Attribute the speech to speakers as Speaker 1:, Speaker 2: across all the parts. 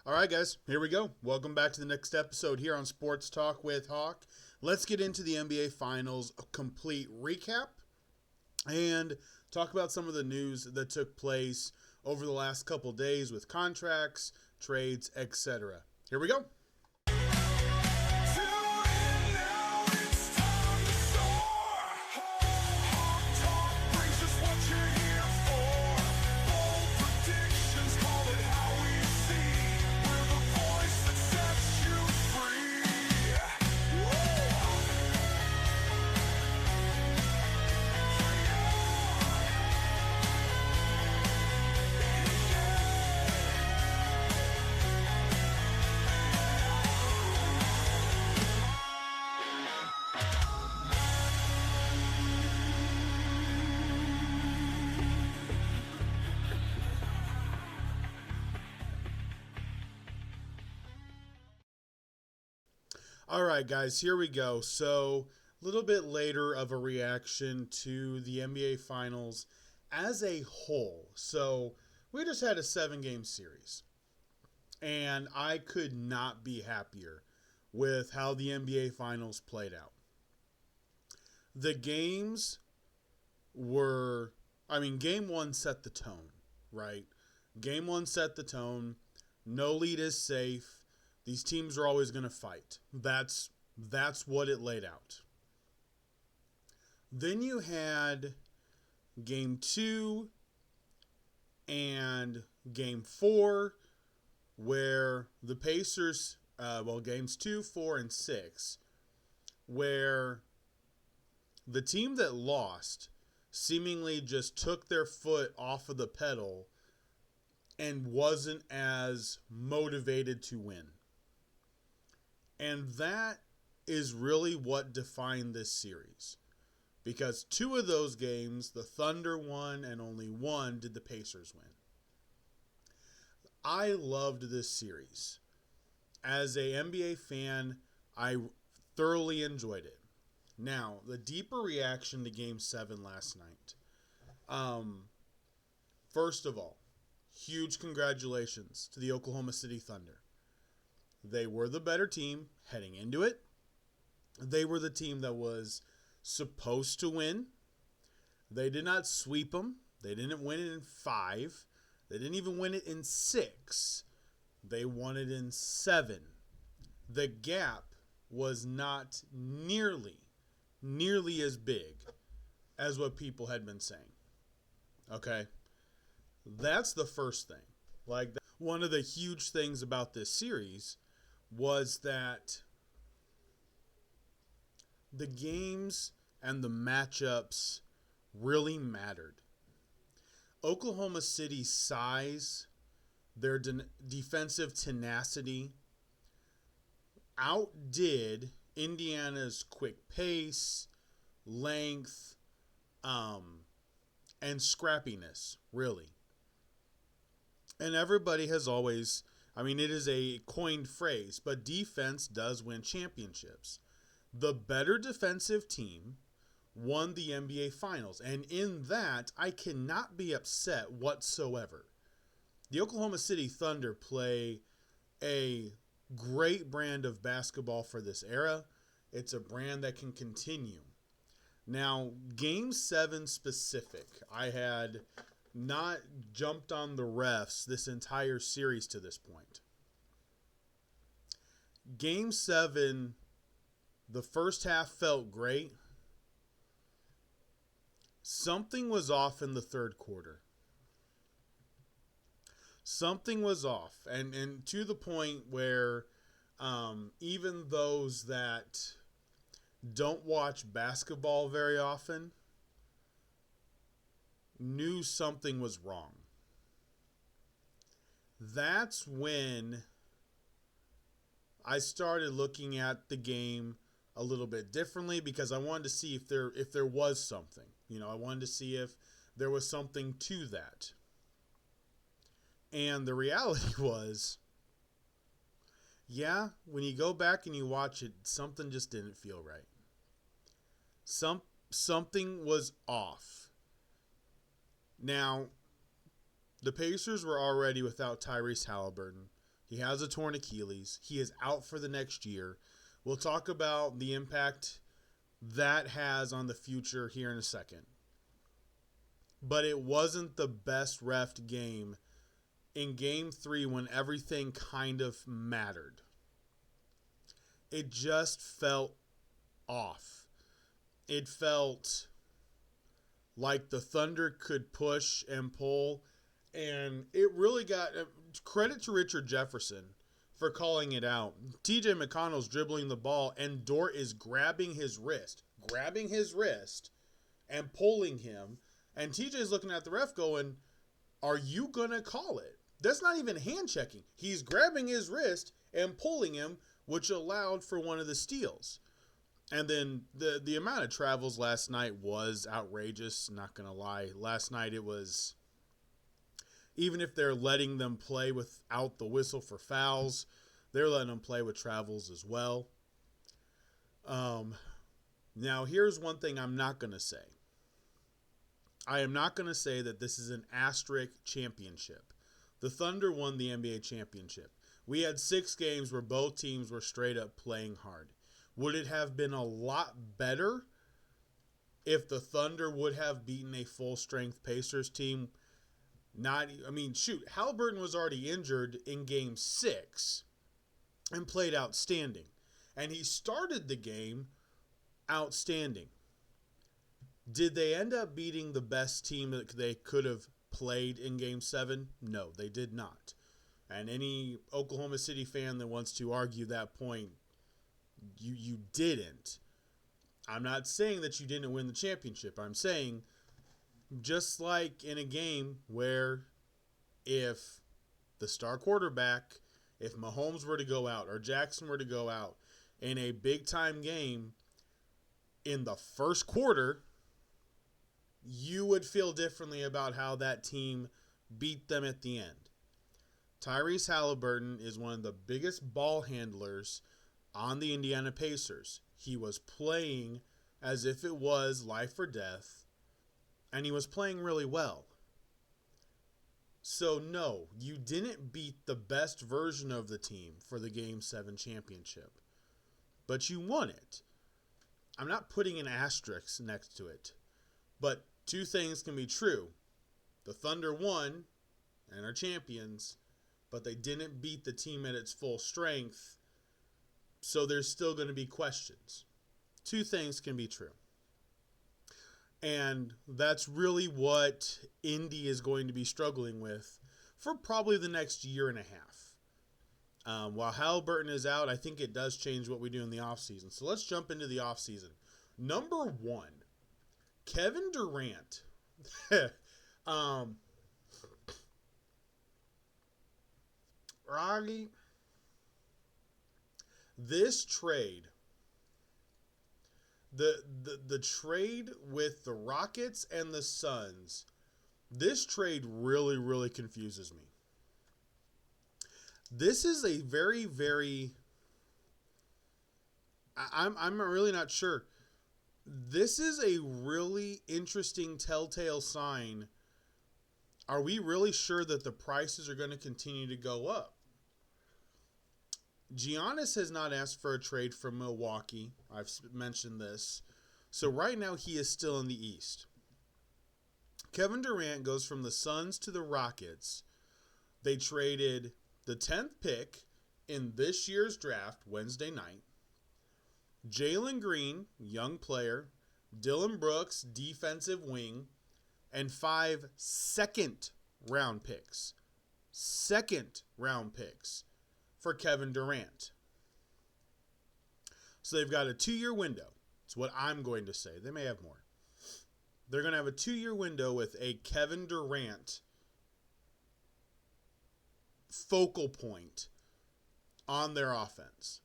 Speaker 1: All right, guys, here we go. Welcome back to the next episode here on Sports Talk with Hawk. Let's get into the NBA Finals, a complete recap, and talk about some of the news that took place over the last couple days with contracts, trades, etc. Here we go. All right, guys, here we go. So, a little bit later of a reaction to the NBA Finals as a whole. So, we just had a 7-game series, and I could not be happier with how the NBA Finals played out. The games were, game one set the tone, right? Game one set the tone. No lead is safe. These teams are always going to fight. That's what it laid out. Then you had game 2 and game 4 where the Pacers, games 2, 4, and 6, where the team that lost seemingly just took their foot off of the pedal and wasn't as motivated to win. And that is really what defined this series. Because 2 of those games, the Thunder won, and only 1 did the Pacers win. I loved this series. As a NBA fan, I thoroughly enjoyed it. Now, the deeper reaction to Game 7 last night. First of all, huge congratulations to the Oklahoma City Thunder. They were the better team heading into it. They were the team that was supposed to win. They did not sweep them. They didn't win it in 5. They didn't even win it in 6. They won it in 7. The gap was not nearly as big as what people had been saying. Okay? That's the first thing. One of the huge things about this series was that the games and the matchups really mattered. Oklahoma City's size, their defensive tenacity, outdid Indiana's quick pace, length, and scrappiness, really. And everybody has always, it is a coined phrase, but defense does win championships. The better defensive team won the NBA Finals. And in that, I cannot be upset whatsoever. The Oklahoma City Thunder play a great brand of basketball for this era. It's a brand that can continue. Now, Game 7 specific, I had not jumped on the refs this entire series to this point. Game 7, the first half felt great. Something was off in the third quarter. Something was off. And to the point where even those that don't watch basketball very often knew something was wrong. That's when I started looking at the game a little bit differently because I wanted to see if there was something. I wanted to see if there was something to that. And the reality was, when you go back and you watch it, something just didn't feel right. Something was off. Now, the Pacers were already without Tyrese Halliburton He has a torn Achilles. He is out for the next year. We'll talk about the impact that has on the future here in a second. But it wasn't the best reffed game in Game 3 when everything kind of mattered. It just felt off. It felt like the Thunder could push and pull, and it really got credit to Richard Jefferson for calling it out. TJ McConnell's dribbling the ball, and Dort is grabbing his wrist and pulling him, and TJ's looking at the ref going, are you gonna call it? That's not even hand checking. He's grabbing his wrist and pulling him, which allowed for one of the steals. And then the amount of travels last night was outrageous, not going to lie. Last night it was, even if they're letting them play without the whistle for fouls, they're letting them play with travels as well. Now, here's one thing I'm not going to say. I am not going to say that this is an asterisk championship. The Thunder won the NBA championship. We had 6 games where both teams were straight up playing hard. Would it have been a lot better if the Thunder would have beaten a full-strength Pacers team? Haliburton was already injured in Game 6 and played outstanding. And he started the game outstanding. Did they end up beating the best team that they could have played in Game 7? No, they did not. And any Oklahoma City fan that wants to argue that point, you didn't. I'm not saying that you didn't win the championship. I'm saying just like in a game where if the star quarterback, if Mahomes were to go out or Jackson were to go out in a big-time game in the first quarter, you would feel differently about how that team beat them at the end. Tyrese Haliburton is one of the biggest ball handlers on the Indiana Pacers. He was playing as if it was life or death, and he was playing really well. So no, you didn't beat the best version of the team for the Game 7 championship, but you won it. I'm not putting an asterisk next to it, but two things can be true. The Thunder won and are champions, but they didn't beat the team at its full strength, so there's still going to be questions. Two things can be true. And that's really what Indy is going to be struggling with for probably the next year and a half. While Haliburton is out, I think it does change what we do in the offseason. So let's jump into the offseason. Number 1, Kevin Durant. Riley, this trade, the trade with the Rockets and the Suns, this trade really, really confuses me. This is a very, very, I'm really not sure. This is a really interesting telltale sign. Are we really sure that the prices are going to continue to go up? Giannis has not asked for a trade from Milwaukee. I've mentioned this. So right now he is still in the East. Kevin Durant goes from the Suns to the Rockets. They traded the 10th pick in this year's draft Wednesday night. Jalen Green, young player. Dylan Brooks, defensive wing. And 5 second-round picks. Second-round picks for Kevin Durant. So they've got a 2-year window. It's what I'm going to say. They may have more. They're going to have a 2-year window with a Kevin Durant focal point on their offense.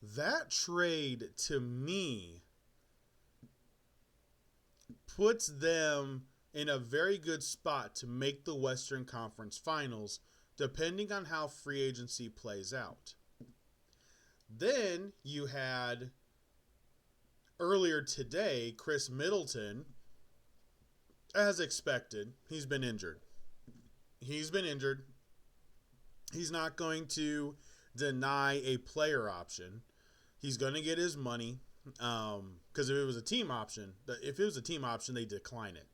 Speaker 1: That trade, to me, puts them in a very good spot to make the Western Conference Finals, depending on how free agency plays out. Then you had, earlier today, Chris Middleton, as expected, he's been injured. He's not going to deny a player option. He's going to get his money. Because if it was a team option, they decline it.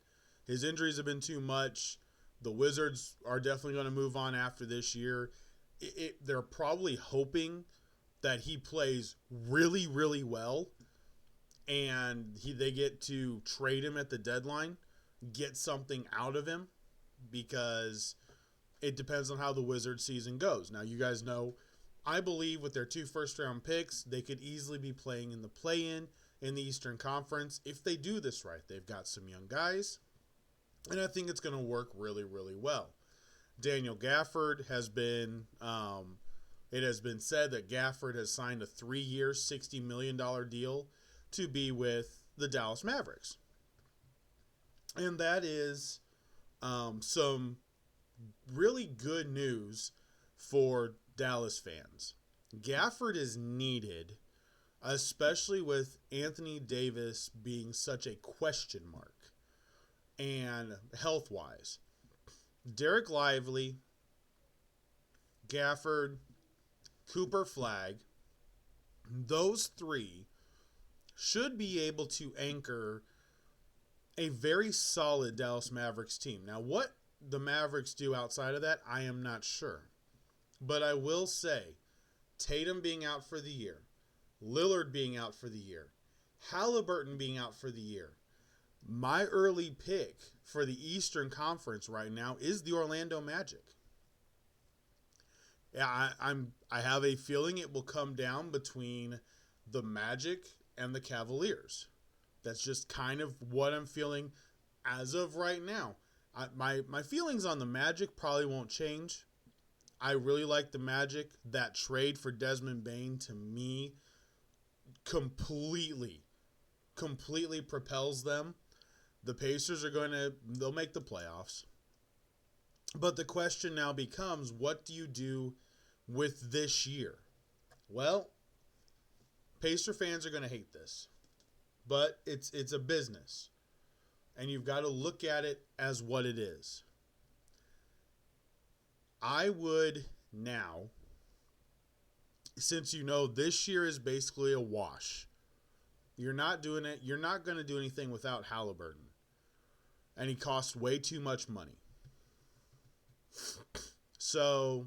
Speaker 1: His injuries have been too much. The Wizards are definitely going to move on after this year. They're probably hoping that he plays really, really well, and they get to trade him at the deadline, get something out of him, because it depends on how the Wizards season goes. Now, you guys know, I believe with their 2 first-round picks, they could easily be playing in the play-in in the Eastern Conference if they do this right. They've got some young guys, and I think it's going to work really, really well. Daniel Gafford has been, it has been said that Gafford has signed a 3-year, $60 million deal to be with the Dallas Mavericks. And that is some really good news for Dallas fans. Gafford is needed, especially with Anthony Davis being such a question mark and health-wise. Derek Lively, Gafford, Cooper Flagg, those 3 should be able to anchor a very solid Dallas Mavericks team. Now, what the Mavericks do outside of that, I am not sure. But I will say, Tatum being out for the year, Lillard being out for the year, Halliburton being out for the year, my early pick for the Eastern Conference right now is the Orlando Magic. Yeah, I have a feeling it will come down between the Magic and the Cavaliers. That's just kind of what I'm feeling as of right now. My feelings on the Magic probably won't change. I really like the Magic. That trade for Desmond Bane, to me, completely propels them. The Pacers they'll make the playoffs. But the question now becomes, what do you do with this year? Well, Pacer fans are going to hate this. But it's a business. And you've got to look at it as what it is. I would now, since you know this year is basically a wash, you're not doing it. You're not going to do anything without Halliburton. And he costs way too much money. So,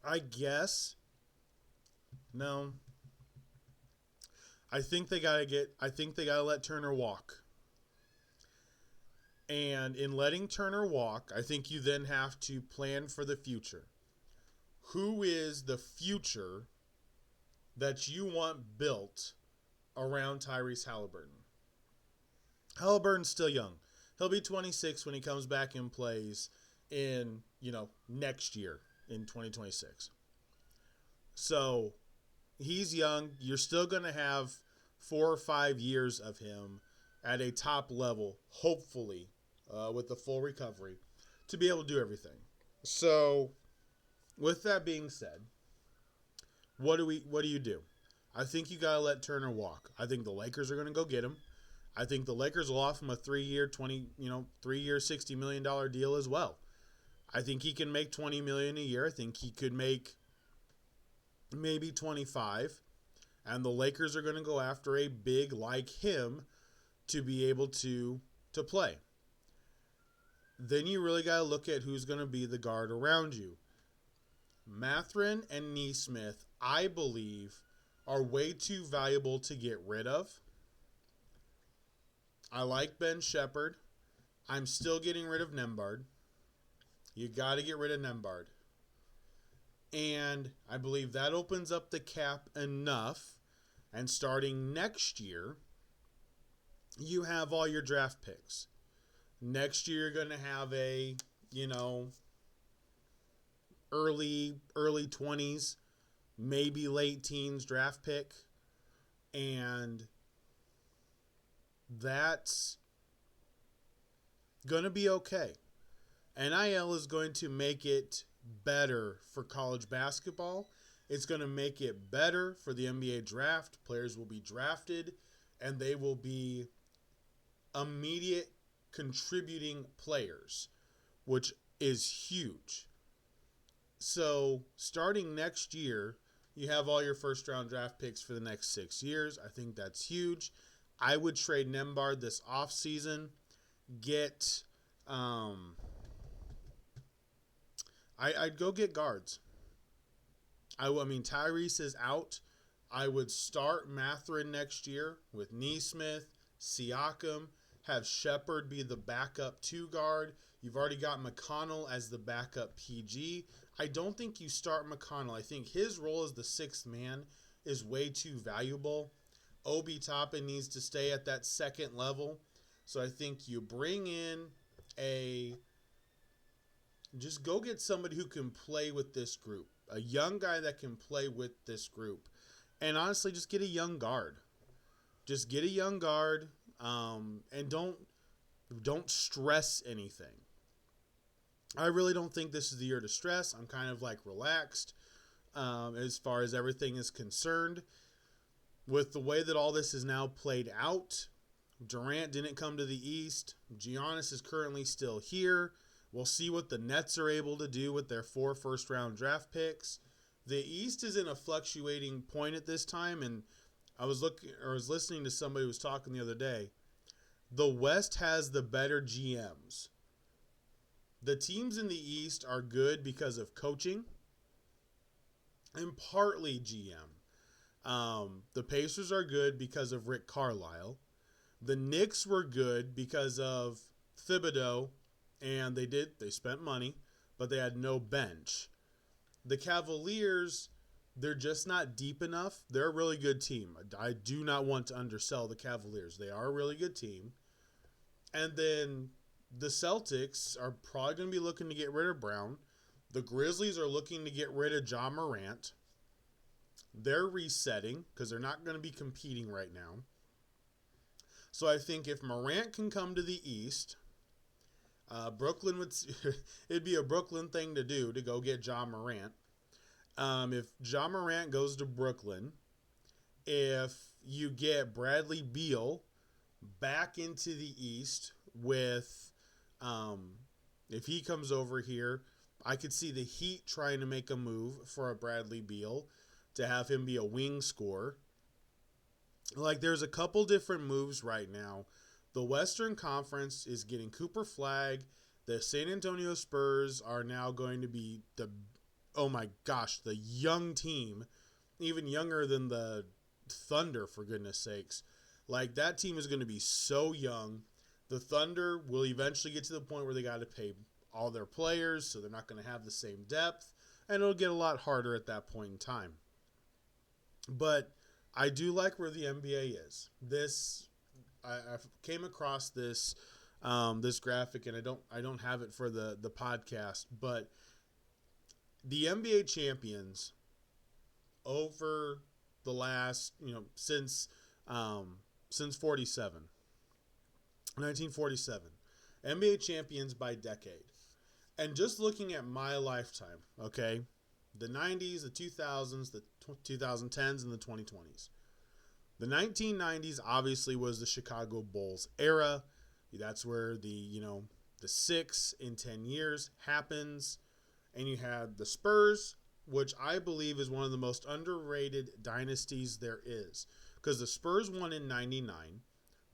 Speaker 1: I guess, no. I think they gotta let Turner walk. And in letting Turner walk, I think you then have to plan for the future. Who is the future that you want built around Tyrese Halliburton? Halliburton's still young. He'll be 26 when he comes back and plays in, next year in 2026. So, he's young. You're still going to have 4 or 5 years of him at a top level, hopefully, with the full recovery, to be able to do everything. So, with that being said, what do you do? I think you got to let Turner walk. I think the Lakers are going to go get him. I think the Lakers will offer him a 3-year, $60 million deal as well. I think he can make $20 million a year. I think he could make maybe 25, and the Lakers are going to go after a big like him to be able to play. Then you really got to look at who's going to be the guard around you. Mathurin and Nesmith, I believe, are way too valuable to get rid of. I like Ben Shepherd. I'm still getting rid of Nembhard. You got to get rid of Nembhard. And I believe that opens up the cap enough. And starting next year, you have all your draft picks. Next year, you're going to have a, early 20s, maybe late teens draft pick. And that's going to be okay. NIL is going to make it better for college basketball. It's going to make it better for the NBA draft. Players will be drafted, and they will be immediate contributing players, which is huge. So starting next year, you have all your first round draft picks for the next 6 years. I think that's huge. I would trade Nembhard this offseason. Get, I'd go get guards. I mean, Tyrese is out. I would start Mathurin next year with Nesmith, Siakam, have Shepherd be the backup 2 guard. You've already got McConnell as the backup PG. I don't think you start McConnell. I think his role as the 6th man is way too valuable. Obi Toppin needs to stay at that second level. So I think you bring in just go get somebody who can play with this group. A young guy that can play with this group. And honestly, just get a young guard. Just get a young guard, and don't stress anything. I really don't think this is the year to stress. I'm kind of like relaxed as far as everything is concerned. With the way that all this is now played out, Durant didn't come to the East. Giannis is currently still here. We'll see what the Nets are able to do with their 4 first-round draft picks. The East is in a fluctuating point at this time, and I was listening to somebody who was talking the other day. The West has the better GMs. The teams in the East are good because of coaching and partly GM. The Pacers are good because of Rick Carlisle. The Knicks were good because of Thibodeau, and they spent money, but they had no bench. The Cavaliers, they're just not deep enough. They're a really good team. I do not want to undersell the Cavaliers. They are a really good team. And then the Celtics are probably going to be looking to get rid of Brown. The Grizzlies are looking to get rid of Ja Morant. They're resetting because they're not going to be competing right now. So I think if Morant can come to the East, Brooklyn it'd be a Brooklyn thing to do to go get Ja Morant. If Ja Morant goes to Brooklyn, if you get Bradley Beal back into the East with, if he comes over here, I could see the Heat trying to make a move for a Bradley Beal to have him be a wing scorer. Like, there's a couple different moves right now. The Western Conference is getting Cooper Flagg. The San Antonio Spurs are now going to be the young team, even younger than the Thunder, for goodness sakes. Like, that team is going to be so young. The Thunder will eventually get to the point where they got to pay all their players, so they're not going to have the same depth, and it'll get a lot harder at that point in time. But I do like where the NBA is. I came across this graphic, and I don't have it for the podcast, but the NBA champions over the last, since 1947, NBA champions by decade. And just looking at my lifetime, okay, the 90s, the 2000s, the 2010s, and the 2020s. The 1990s obviously was the Chicago Bulls era. That's where the 6 in 10 years happens. And you had the Spurs, which I believe is one of the most underrated dynasties there is. Because the Spurs won in 99,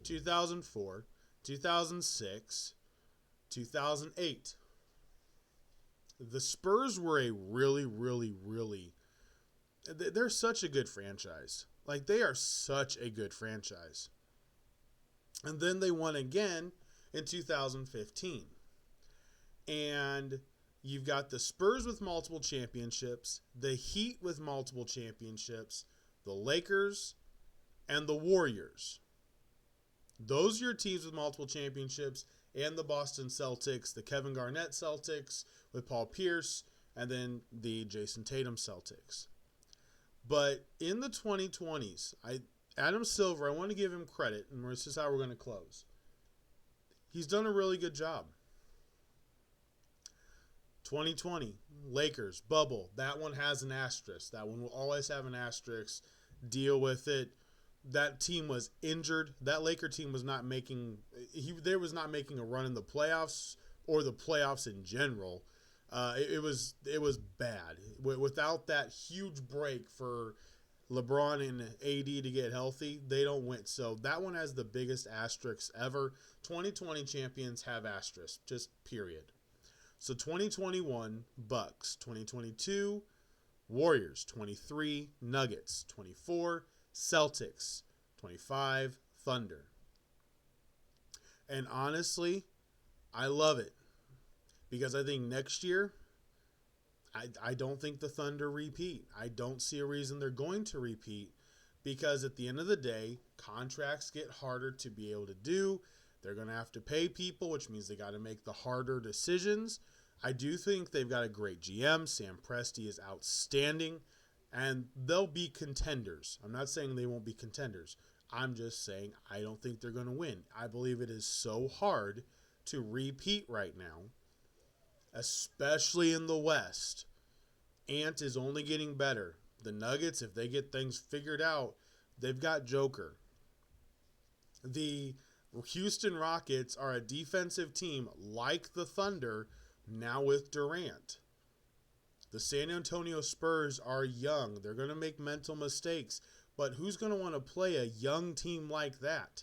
Speaker 1: 2004, 2006, 2008. The Spurs were a really, really, really... They're such a good franchise. Like, they are such a good franchise. And then they won again in 2015. And you've got the Spurs with multiple championships, the Heat with multiple championships, the Lakers, and the Warriors. Those are your teams with multiple championships, and the Boston Celtics, the Kevin Garnett Celtics with Paul Pierce, and then the Jason Tatum Celtics. But in the 2020s, Adam Silver, I want to give him credit, and this is how we're going to close. He's done a really good job. 2020, Lakers, bubble. That one has an asterisk. That one will always have an asterisk. Deal with it. That team was injured. That Laker team was not making a run in the playoffs or the playoffs in general. It was bad. Without that huge break for LeBron and AD to get healthy, they don't win. So that one has the biggest asterisk ever. 2020 champions have asterisks, just period. So 2021 Bucks, 2022 Warriors, 23 Nuggets, 24 Celtics, 25 Thunder. And honestly, I love it because I think next year, I don't think the Thunder repeat. I don't see a reason they're going to repeat because at the end of the day, contracts get harder to be able to do. They're going to have to pay people, which means they got to make the harder decisions. I do think they've got a great GM. Sam Presti is outstanding, and they'll be contenders. I'm not saying they won't be contenders. I'm just saying I don't think they're going to win. I believe it is so hard to repeat right now, especially in the West. Ant is only getting better. The Nuggets, if they get things figured out, they've got Joker. The Houston Rockets are a defensive team like the Thunder, now with Durant. The San Antonio Spurs are young. They're going to make mental mistakes. But who's going to want to play a young team like that?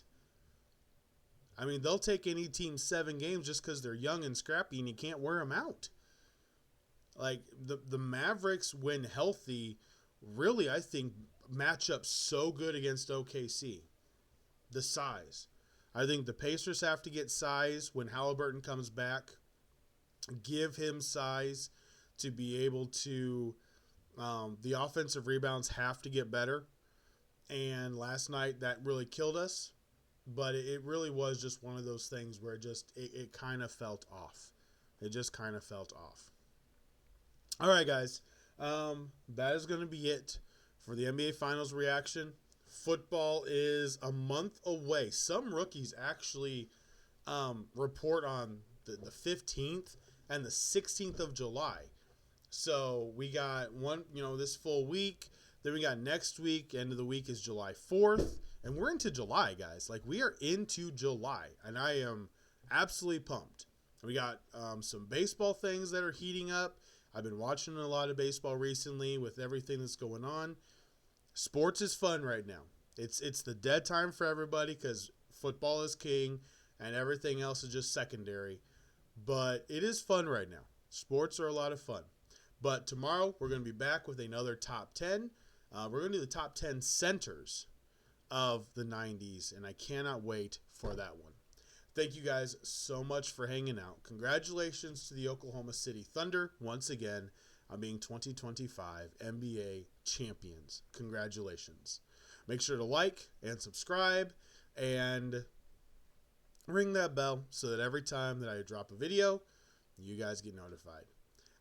Speaker 1: I mean, they'll take any team 7 games just because they're young and scrappy and you can't wear them out. Like, the Mavericks, when healthy, really, I think, match up so good against OKC. The size. I think the Pacers have to get size when Halliburton comes back. Give him size to be able to the offensive rebounds have to get better. And last night that really killed us. But it really was just one of those things where it kind of felt off. It just kind of felt off. All right, guys. That is going to be it for the NBA Finals reaction. Football is a month away. Some rookies actually report on the 15th and the 16th of July. So we got this full week. Then we got next week. End of the week is July 4th. And we're into July, guys. Like, we are into July. And I am absolutely pumped. We got some baseball things that are heating up. I've been watching a lot of baseball recently with everything that's going on. Sports is fun right now. It's the dead time for everybody because football is king and everything else is just secondary. But it is fun right now. Sports are a lot of fun. But tomorrow we're going to be back with another top 10. We're going to do the top 10 centers of the 90s, and I cannot wait for that one. Thank you guys so much for hanging out. Congratulations to the Oklahoma City Thunder once again on being 2025 NBA champions. Congratulations. Make sure to like and subscribe and ring that bell so that every time that I drop a video, you guys get notified.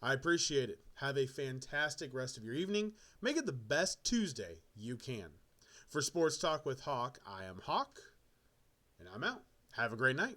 Speaker 1: I appreciate it. Have a fantastic rest of your evening. Make it the best Tuesday you can. For Sports Talk with Hawk, I am Hawk, and I'm out. Have a great night.